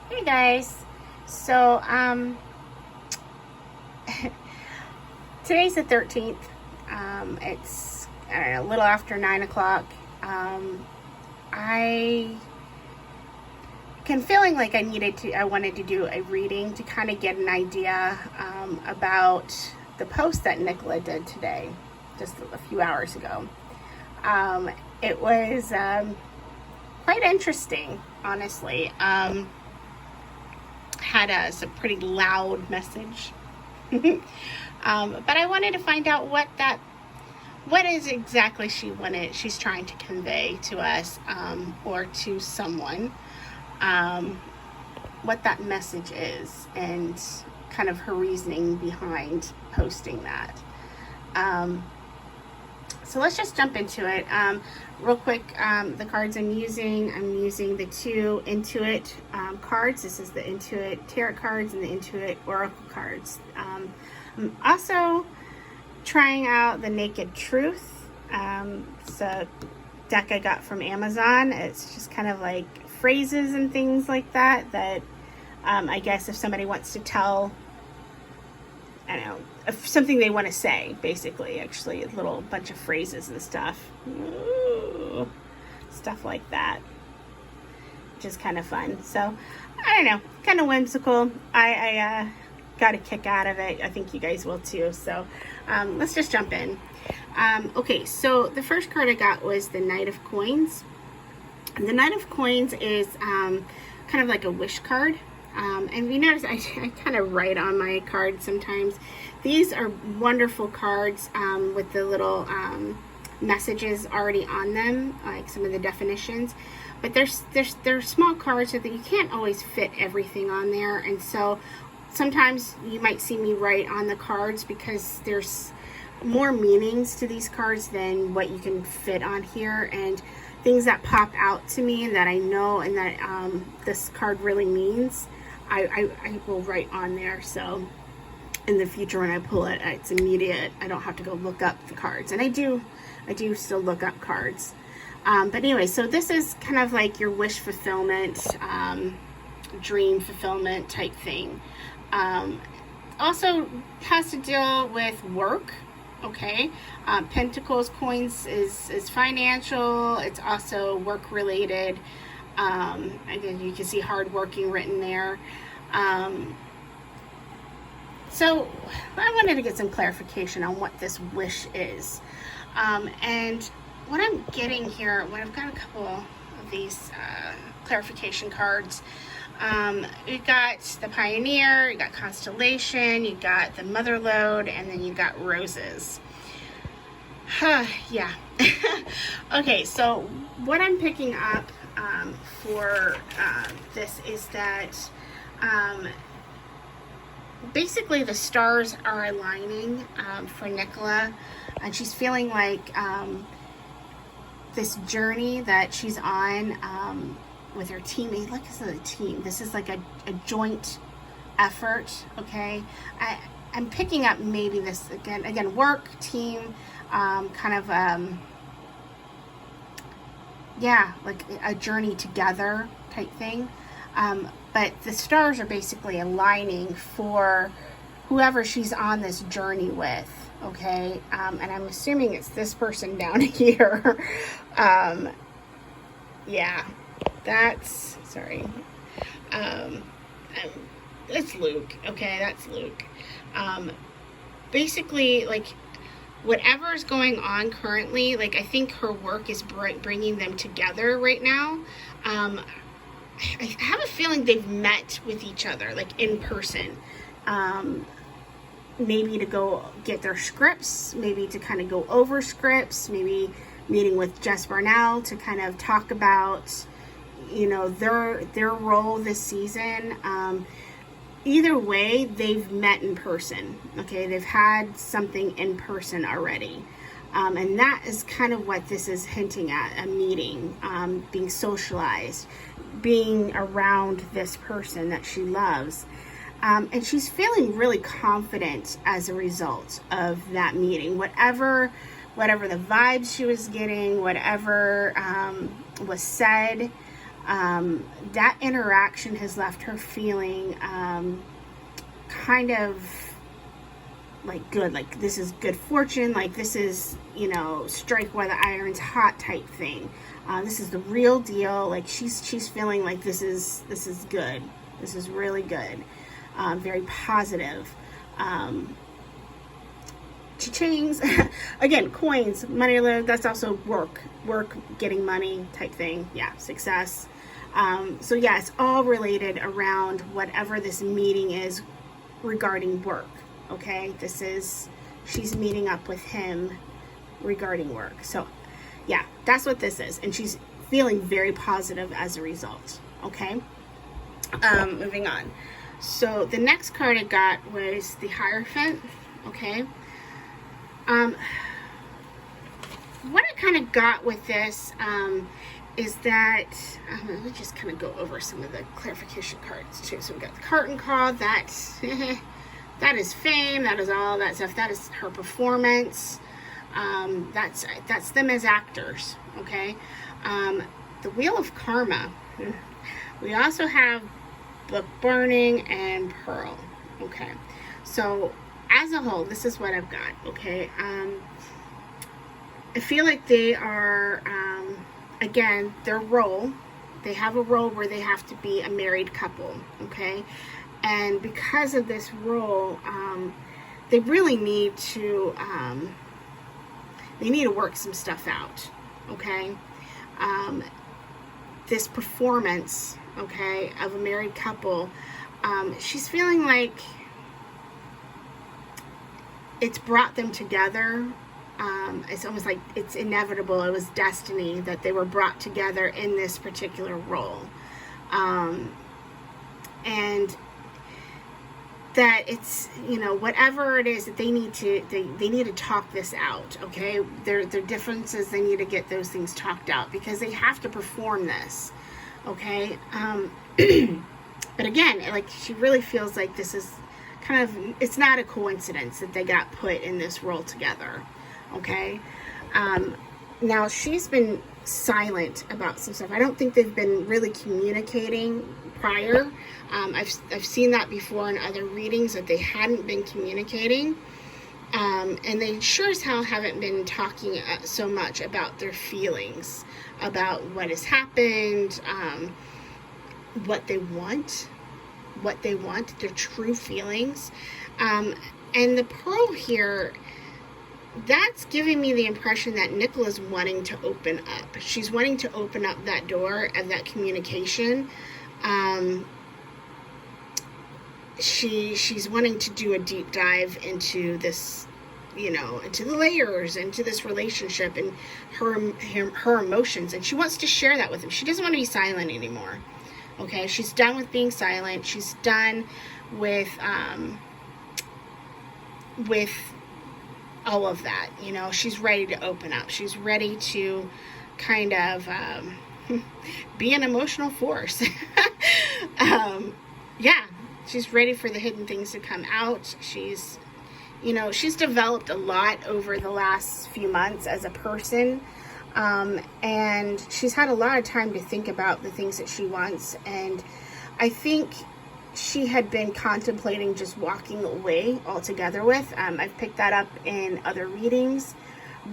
Hey guys. So today's the 13th. It's I don't know, a little after 9 o'clock. I can feeling like I wanted to do a reading to kind of get an idea about the post that Nicola did today, just a few hours ago. It was quite interesting, honestly. Had some pretty loud message. But I wanted to find out what is exactly she's trying to convey to us, or to someone, what that message is, and kind of her reasoning behind posting that. So let's just jump into it. Real quick, the cards I'm using the two Intuit cards. This is the Intuit Tarot cards and the Intuit Oracle cards. I'm also trying out the Naked Truth. It's a deck I got from Amazon. It's just kind of like phrases and things like that I guess if somebody wants to tell, I don't know, something they want to say, basically. Actually, a little bunch of phrases and stuff. Ooh, stuff like that, which is kind of fun. So, I don't know, kind of whimsical. I got a kick out of it. I think you guys will too. So, let's just jump in. Okay, so the first card I got was the Knight of Coins. And the Knight of Coins is kind of like a wish card. And you notice I kind of write on my cards sometimes. These are wonderful cards with the little messages already on them, like some of the definitions. But they're small cards so that you can't always fit everything on there. And so sometimes you might see me write on the cards because there's more meanings to these cards than what you can fit on here. And things that pop out to me that I know and that this card really means, I will write on there. So in the future when I pull it, it's immediate. I don't have to go look up the cards. And I do still look up cards. But anyway, so this is kind of like your wish fulfillment, dream fulfillment type thing. Also has to deal with work. Okay, Pentacles, coins is financial. It's also work related. Again, you can see hardworking written there. So I wanted to get some clarification on what this wish is. And what I'm getting here, when I've got a couple of these clarification cards, you got the Pioneer, you got Constellation, you got the Mother Lode, and then you got Roses. Yeah. Okay, so what I'm picking up for this is that basically the stars are aligning for Nicola, and she's feeling like this journey that she's on with her teammate. Look at the team. This is like a joint effort. Okay, I'm picking up maybe this again work, team, kind of yeah, like a journey together type thing. But the stars are basically aligning for whoever she's on this journey with. Okay, and I'm assuming it's this person down here. Yeah, that's, sorry. It's Luke. Okay, that's Luke. Basically, like, whatever is going on currently, like, I think her work is bringing them together right now. I have a feeling they've met with each other, like, in person. Maybe to go get their scripts, maybe to kind of go over scripts, maybe meeting with Jess Barnell to kind of talk about, you know, their role this season. Either way, they've met in person. Okay, they've had something in person already. And that is kind of what this is hinting at, a meeting, being socialized, being around this person that she loves. And she's feeling really confident as a result of that meeting. Whatever the vibes she was getting, whatever was said, That interaction has left her feeling kind of like good, like this is good fortune, like this is, you know, strike while the iron's hot type thing. This is the real deal. Like she's feeling like this is good. This is really good. Very positive. Cha-chings. Again, coins, money, that's also work, getting money type thing. Yeah, success. So yeah, it's all related around whatever this meeting is regarding work. Okay, she's meeting up with him regarding work. So yeah, that's what this is. And she's feeling very positive as a result. Okay, moving on. So the next card I got was the Hierophant. Okay, what I kind of got with this is that, let me just kind of go over some of the clarification cards too. So we got the curtain call, that that is fame, that is all that stuff, that is her performance. That's them as actors, okay? The Wheel of Karma. We also have Book Burning and Pearl, okay? So as a whole, this is what I've got, okay? I feel like they are, again, their role, they have a role where they have to be a married couple, okay? And because of this role, they really need to, work some stuff out, okay? This performance, okay, of a married couple, she's feeling like it's brought them together. It's almost like it's inevitable. It was destiny that they were brought together in this particular role. And that it's, you know, whatever it is that they need to, they need to talk this out, okay? Their differences, they need to get those things talked out because they have to perform this, okay? But again, like, she really feels like this is kind of, it's not a coincidence that they got put in this role together, okay? Now, she's been silent about some stuff. I don't think they've been really communicating prior. I've seen that before in other readings, that they hadn't been communicating. And they sure as hell haven't been talking so much about their feelings, about what has happened, what they want, their true feelings. And the Pearl here, that's giving me the impression that Nicola's wanting to open up. She's wanting to open up that door of that communication. She's wanting to do a deep dive into this, you know, into the layers, into this relationship and her emotions. And she wants to share that with him. She doesn't want to be silent anymore. Okay, she's done with being silent. She's done with all of that. You know, she's ready to open up. She's ready to kind of be an emotional force. Yeah, she's ready for the hidden things to come out. She's, you know, she's developed a lot over the last few months as a person. And she's had a lot of time to think about the things that she wants. And I think she had been contemplating just walking away altogether with. I've picked that up in other readings.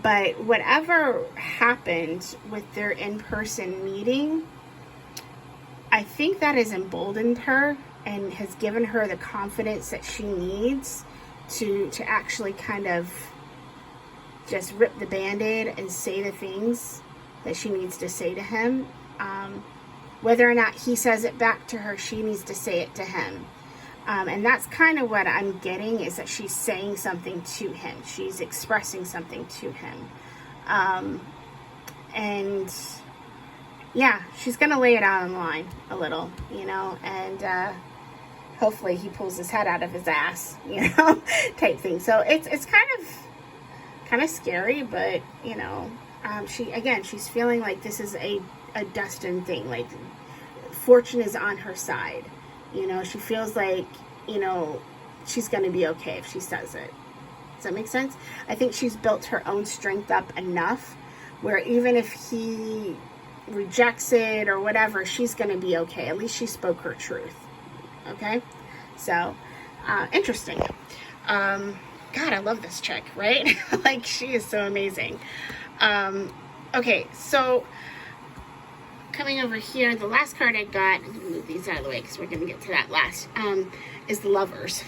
But whatever happened with their in-person meeting, I think that has emboldened her and has given her the confidence that she needs to actually kind of just rip the Band-Aid and say the things that she needs to say to him. Whether or not he says it back to her, she needs to say it to him. And that's kind of what I'm getting, is that she's saying something to him. She's expressing something to him. And yeah, she's going to lay it out on the line a little, you know, and hopefully he pulls his head out of his ass, you know, type thing. So it's kind of scary, but, you know, she's feeling like this is a destined thing. Like, fortune is on her side. You know, she feels like, you know, she's going to be okay if she says it. Does that make sense? I think she's built her own strength up enough where even if he rejects it or whatever, she's going to be okay. At least she spoke her truth. Okay? So, interesting. God, I love this chick, right? Like, she is so amazing. Okay, so coming over here, the last card I got, I'm going to move these out of the way because we're going to get to that last, is the Lovers.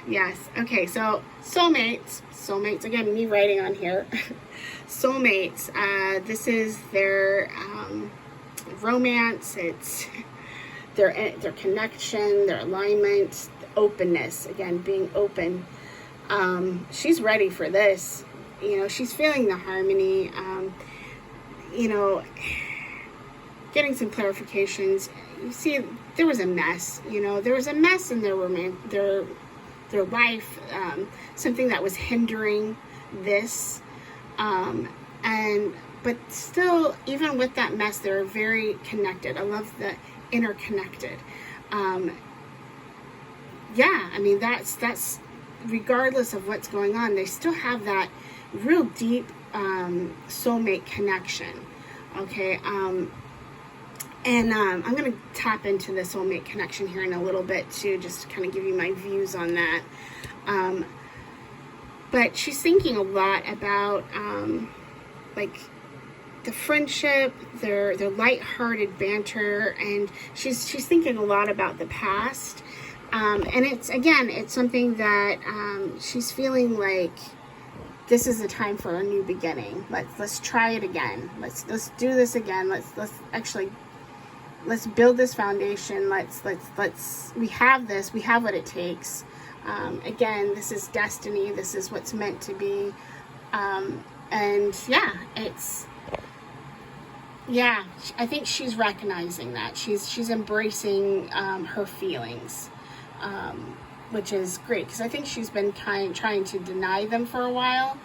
Yes. Okay, so soulmates, again, me writing on here. Soulmates, this is their romance, it's their connection, their alignment, openness, again, being open. She's ready for this. You know, she's feeling the harmony, you know, getting some clarifications. You see, there was a mess, you know, there was a mess in their life, something that was hindering this, but still, even with that mess, they're very connected. I love the interconnected. Yeah, I mean, that's regardless of what's going on, they still have that real deep soulmate connection. Okay, and I'm going to tap into the soulmate connection here in a little bit too, just to kind of give you my views on that. But she's thinking a lot about like the friendship, their lighthearted banter, and she's thinking a lot about the past. And it's something that she's feeling like this is the time for a new beginning. Let's try it again. Let's do this again. Let's build this foundation. We have this. We have what it takes. Again, this is destiny. This is what's meant to be. And I think she's recognizing that. She's embracing her feelings, which is great, because I think she's been trying to deny them for a while,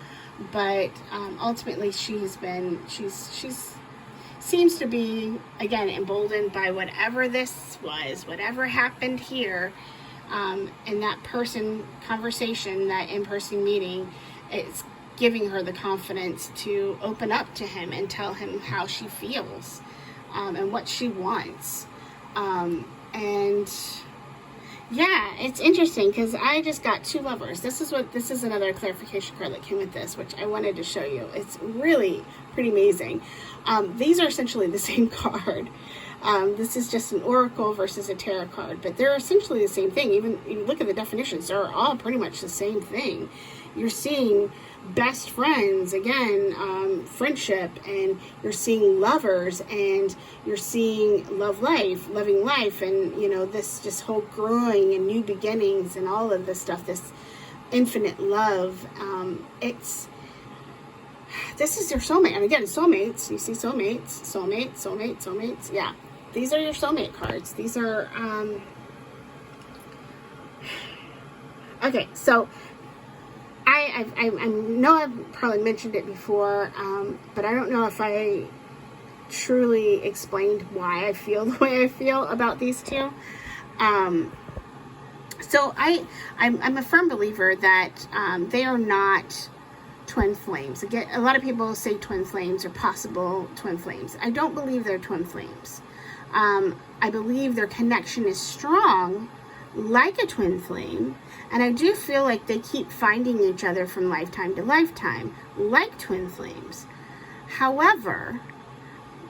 but ultimately she's seems to be, again, emboldened by whatever this was, whatever happened here, in that conversation, that in-person meeting. It's giving her the confidence to open up to him and tell him how she feels, and what she wants. And yeah, it's interesting because I just got two Lovers. This is another clarification card that came with this, which I wanted to show you. It's really pretty amazing. These are essentially the same card. This is just an oracle versus a tarot card, but they're essentially the same thing. Even you look at the definitions, they're all pretty much the same thing. You're seeing best friends, again, friendship, and you're seeing lovers, and you're seeing loving life, and you know, this just whole growing and new beginnings and all of this stuff, this infinite love. This is your soulmate. And again, soulmates, you see soulmates. Yeah, these are your soulmate cards. These are okay, so I know I've probably mentioned it before, but I don't know if I truly explained why I feel the way I feel about these two. So I'm a firm believer that they are not twin flames. Again, a lot of people say twin flames or possible twin flames. I don't believe they're twin flames. I believe their connection is strong, like a twin flame, and I do feel like they keep finding each other from lifetime to lifetime, like twin flames. However,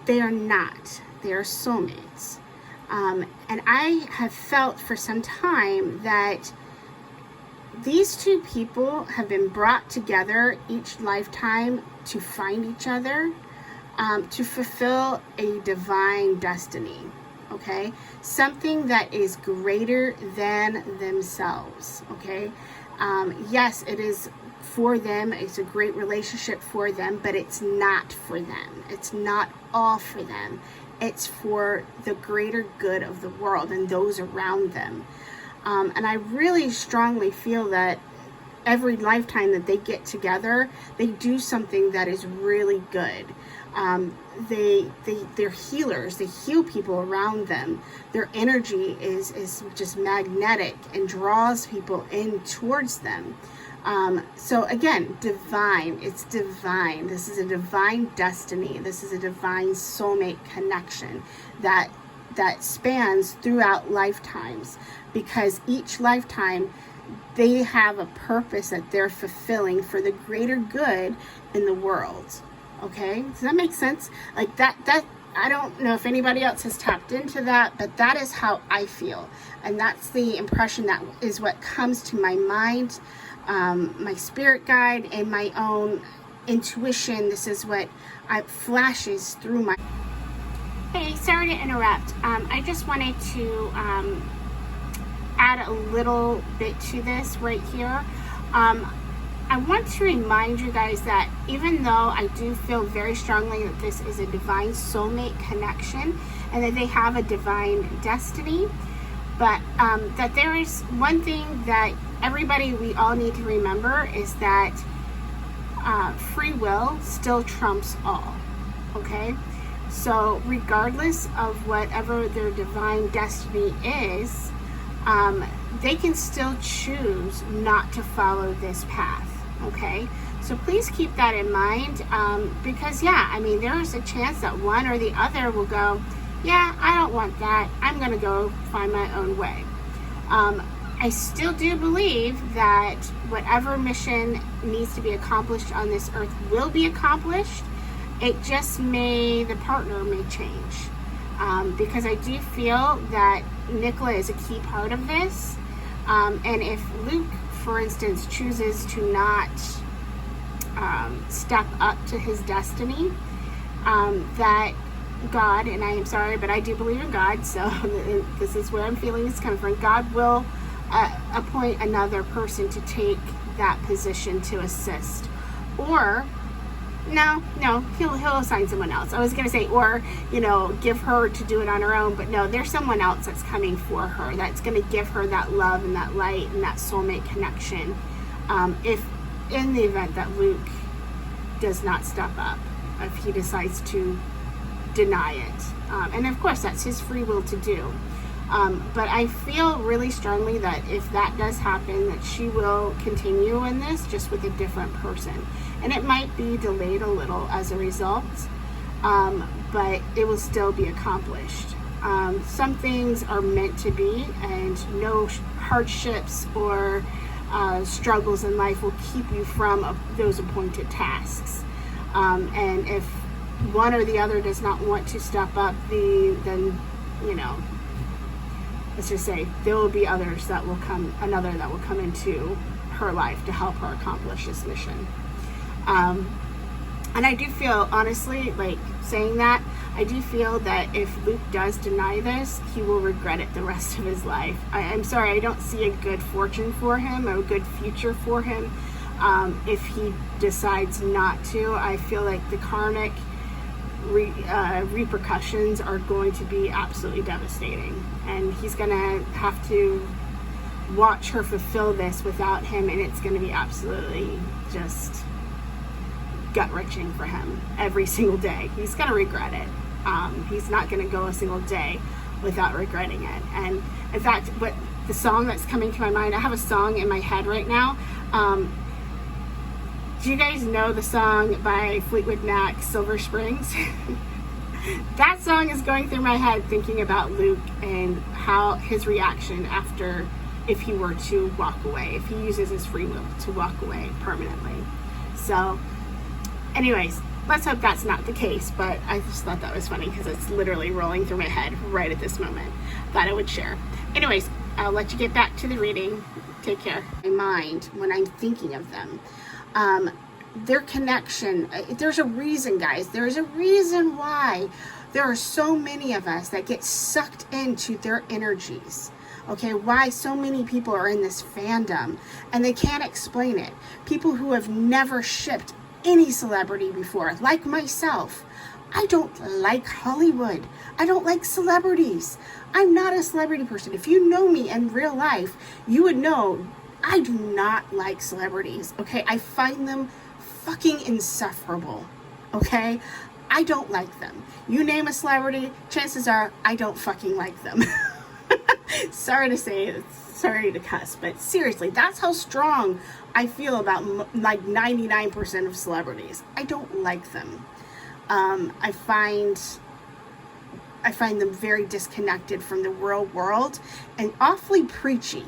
they are not. They are soulmates. And I have felt for some time that these two people have been brought together each lifetime to find each other, to fulfill a divine destiny. Okay, something that is greater than themselves. Okay, yes, it is for them. It's a great relationship for them, but it's not for them. It's not all for them. It's for the greater good of the world and those around them. And I really strongly feel that every lifetime that they get together, they do something that is really good. They're healers. They heal people around them. Their energy is just magnetic and draws people in towards them. So again, divine, it's divine. This is a divine destiny. This is a divine soulmate connection that spans throughout lifetimes, because each lifetime they have a purpose that they're fulfilling for the greater good in the world. Okay, does that make sense? Like that I don't know if anybody else has tapped into that, but that is how I feel, and that's the impression, that is what comes to my mind, my spirit guide, and my own intuition. This is what flashes through my. Hey, sorry to interrupt. I just wanted to add a little bit to this right here. I want to remind you guys that even though I do feel very strongly that this is a divine soulmate connection and that they have a divine destiny, but that there is one thing that we all need to remember, is that free will still trumps all. Okay? So regardless of whatever their divine destiny is, they can still choose not to follow this path. Okay, so please keep that in mind, because yeah, I mean, there is a chance that one or the other will go, yeah, I don't want that, I'm gonna go find my own way. I still do believe that whatever mission needs to be accomplished on this earth will be accomplished. It just the partner may change, because I do feel that Nicola is a key part of this, and if Luke, for instance, chooses to not step up to his destiny, that God, and I am sorry, but I do believe in God, so this is where I'm feeling this coming from, God will appoint another person to take that position to assist. Or no, he'll assign someone else. I was going to say, or, give her to do it on her own, but no, there's someone else that's coming for her, that's going to give her that love and that light and that soulmate connection, if in the event that Luke does not step up, if he decides to deny it. And of course, that's his free will to do. But I feel really strongly that if that does happen, that she will continue in this, just with a different person. And it might be delayed a little as a result, but it will still be accomplished. Some things are meant to be, and no hardships or struggles in life will keep you from those appointed tasks. And if one or the other does not want to step up, then let's just say there will be others that will come into her life to help her accomplish this mission. And I do feel, honestly, like saying that, I do feel that if Luke does deny this, he will regret it the rest of his life. I'm sorry, I don't see a good fortune for him or a good future for him if he decides not to. I feel like the karmic repercussions are going to be absolutely devastating, and he's gonna have to watch her fulfill this without him, and it's gonna be absolutely just gut-wrenching for him every single day. He's gonna regret it. He's not gonna go a single day without regretting it. And in fact, what the song that's coming to my mind, I have a song in my head right now. Do you guys know the song by Fleetwood Mac, Silver Springs? That song is going through my head, thinking about Luke and how his reaction after, if he were to walk away, if he uses his free will to walk away permanently. So anyways, let's hope that's not the case, but I just thought that was funny because it's literally rolling through my head right at this moment. Thought I would share. Anyways, I'll let you get back to the reading. Take care. My mind, when I'm thinking of them, their connection, there's a reason, guys. There's a reason why there are so many of us that get sucked into their energies. Okay, why so many people are in this fandom and they can't explain it. People who have never shipped any celebrity before, like myself. I don't like Hollywood. I don't like celebrities. I'm not a celebrity person. If you know me in real life, you would know I do not like celebrities. Okay, I find them fucking insufferable. Okay, I don't like them. You name a celebrity, chances are I don't fucking like them. Sorry to cuss, but seriously, that's how strong I feel about like 99% of celebrities. I don't like them. I find them very disconnected from the real world and awfully preachy.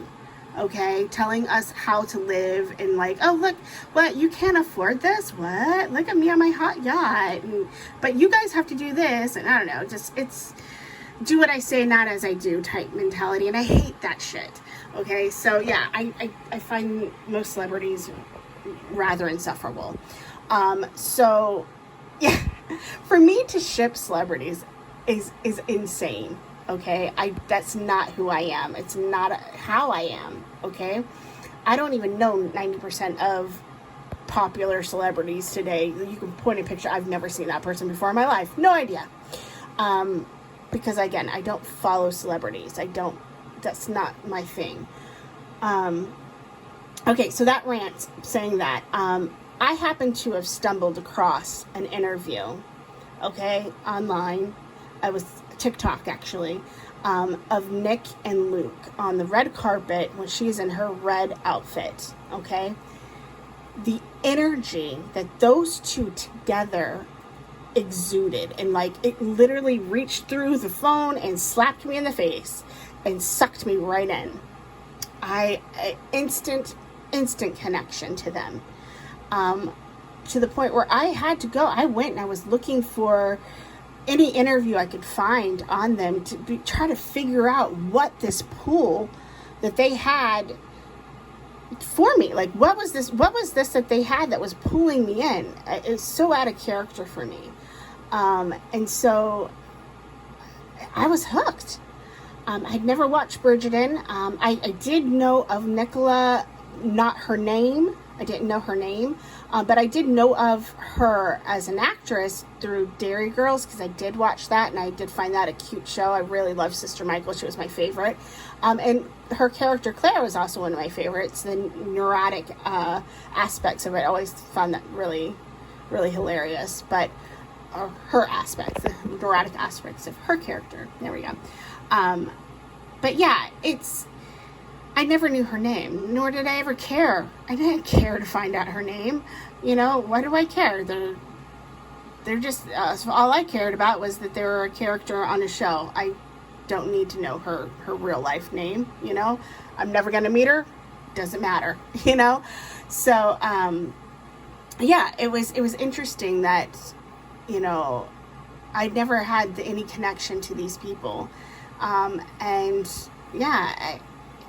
Okay, telling us how to live and like, oh look, what, you can't afford this? What? Look at me on my hot yacht. But you guys have to do this, and I don't know, just it's do what I say, not as I do type mentality, and I hate that shit. Okay, so yeah, I find most celebrities rather insufferable. So yeah, for me to ship celebrities is insane. Okay, that's not who I am. It's not how I am. Okay, I don't even know 90% of popular celebrities today. You can point a picture. I've never seen that person before in my life. No idea. Because again, I don't follow celebrities. That's not my thing. Okay, so that rant saying that, I happen to have stumbled across an interview, okay, online. I was TikTok actually, of Nick and Luke on the red carpet when she's in her red outfit, okay? The energy that those two together exuded, and like it literally reached through the phone and slapped me in the face and sucked me right in. Instant connection to them, to the point where I had to go. I went and I was looking for any interview I could find on them to try to figure out what this pull that they had for me. Like, what was this that they had that was pulling me in? It's so out of character for me. And so I was hooked. I'd never watched Bridgerton. I did know of Nicola, not her name. I didn't know her name, but I did know of her as an actress through Dairy Girls, because I did watch that, and I did find that a cute show. I really loved Sister Michael. She was my favorite. And her character, Claire, was also one of my favorites. The neurotic aspects of it, I always found that really, really hilarious. But her aspects, the neurotic aspects of her character. There we go. But yeah, I never knew her name, nor did I ever care. I didn't care to find out her name. You know, why do I care? They're just, so all I cared about was that they were a character on a show. I don't need to know her real life name, you know? I'm never going to meet her. Doesn't matter, you know? So, yeah, it was interesting that, you know, I'd never had any connection to these people. And yeah,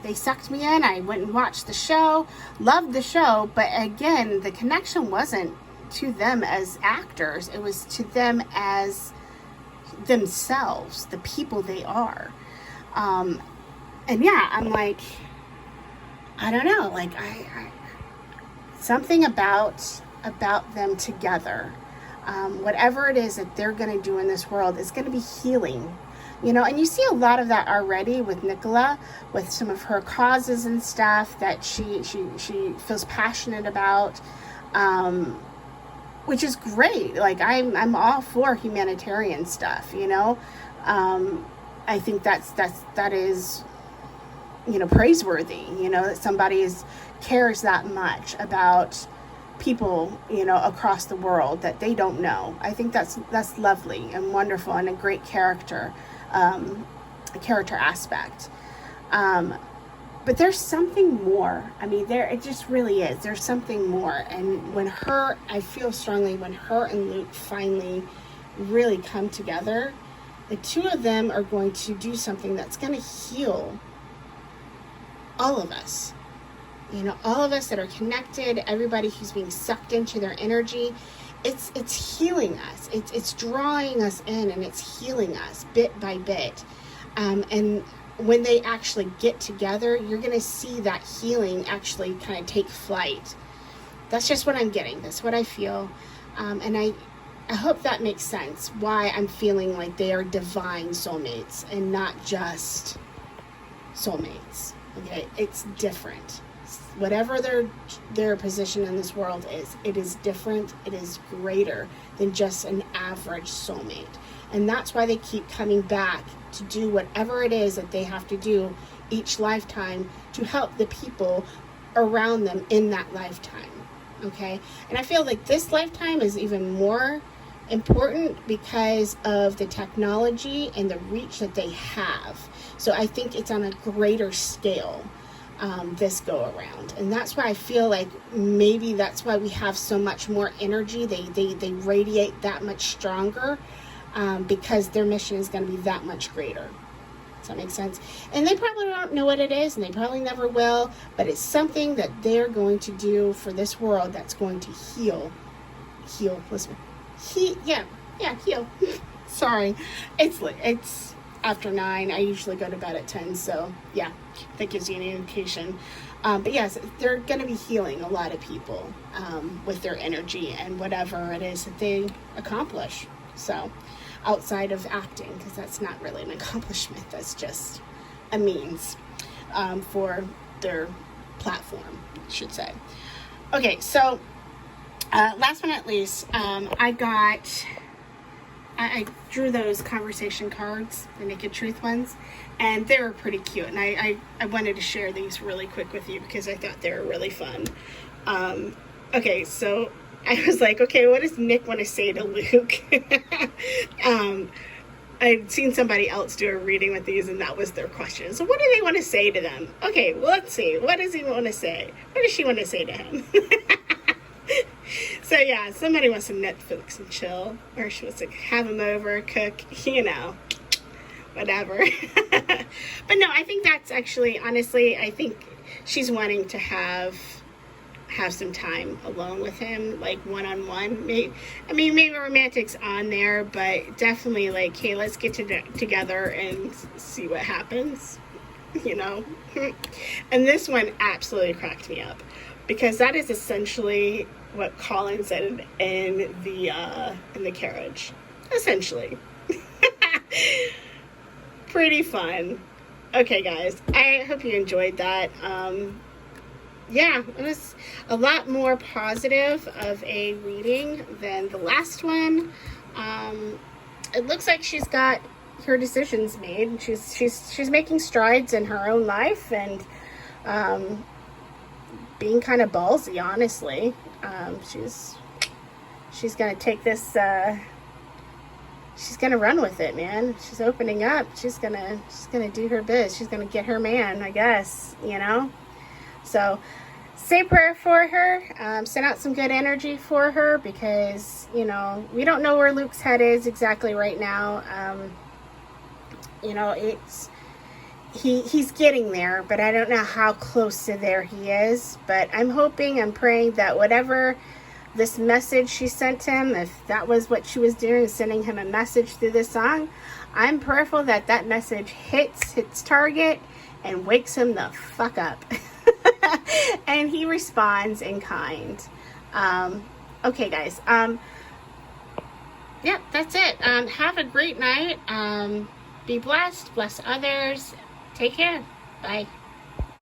they sucked me in. I went and watched the show, loved the show, but again, the connection wasn't to them as actors. It was to them as themselves, the people they are. And yeah, I'm like, I don't know, like I something about them together, whatever it is that they're going to do in this world is going to be healing. You know, and you see a lot of that already with Nicola, with some of her causes and stuff that she feels passionate about, which is great. Like I'm all for humanitarian stuff. You know, I think that is, you know, praiseworthy. You know, that somebody cares that much about people, you know, across the world that they don't know. I think that's lovely and wonderful and a great character. A character aspect, but there's something more. I mean, it just really is. There's something more. And I feel strongly when her and Luke finally really come together, the two of them are going to do something that's going to heal all of us. You know, all of us that are connected, everybody who's being sucked into their energy. It's healing us. It's drawing us in, and it's healing us bit by bit. And when they actually get together, you're going to see that healing actually kind of take flight. That's just what I'm getting. That's what I feel. And I hope that makes sense, why I'm feeling like they are divine soulmates and not just soulmates. Okay, it's different. Whatever their position in this world is, it is different. It is greater than just an average soulmate. And that's why they keep coming back to do whatever it is that they have to do each lifetime to help the people around them in that lifetime. Okay? And I feel like this lifetime is even more important because of the technology and the reach that they have. So I think it's on a greater scale this go around, and that's why I feel like maybe that's why we have so much more energy. They radiate that much stronger because their mission is going to be that much greater. Does that make sense? And they probably don't know what it is, and they probably never will, but it's something that they're going to do for this world that's going to heal. Listen. Heal. Sorry. It's after 9. I usually go to bed at 10, so yeah, that gives you an indication. But yes, they're going to be healing a lot of people with their energy and whatever it is that they accomplish. So outside of acting, because that's not really an accomplishment, that's just a means for their platform, I should say. Okay, so last but not least, I drew those conversation cards, the Naked Truth ones, and they were pretty cute. And I wanted to share these really quick with you because I thought they were really fun. Okay, so I was like, okay, what does Nick want to say to Luke? I'd seen somebody else do a reading with these, and that was their question. So what do they want to say to them? Okay, well, let's see. What does he want to say? What does she want to say to him? So yeah, somebody wants to Netflix and chill, or she wants to have him over, cook, whatever. But no, I think that's actually, honestly, I think she's wanting to have some time alone with him, like one-on-one. Maybe romantic's on there, but definitely like, hey, let's get together and see what happens, And this one absolutely cracked me up, because that is essentially what Coughlan said in the carriage. Essentially. Pretty fun. Okay, guys. I hope you enjoyed that. Yeah, it was a lot more positive of a reading than the last one. It looks like she's got her decisions made. She's making strides in her own life, and being kind of ballsy, honestly. She's gonna take this, she's gonna run with it, man. She's opening up. She's gonna do her biz. She's gonna get her man, I guess, So say a prayer for her. Send out some good energy for her, because we don't know where Luke's head is exactly right now. He's getting there, but I don't know how close to there he is. But I'm praying that whatever this message she sent him, if that was what she was doing, sending him a message through this song, I'm prayerful that that message hits target and wakes him the fuck up. And he responds in kind. Okay, guys. Yeah, that's it. Have a great night. Be blessed. Bless others. Take care. Bye.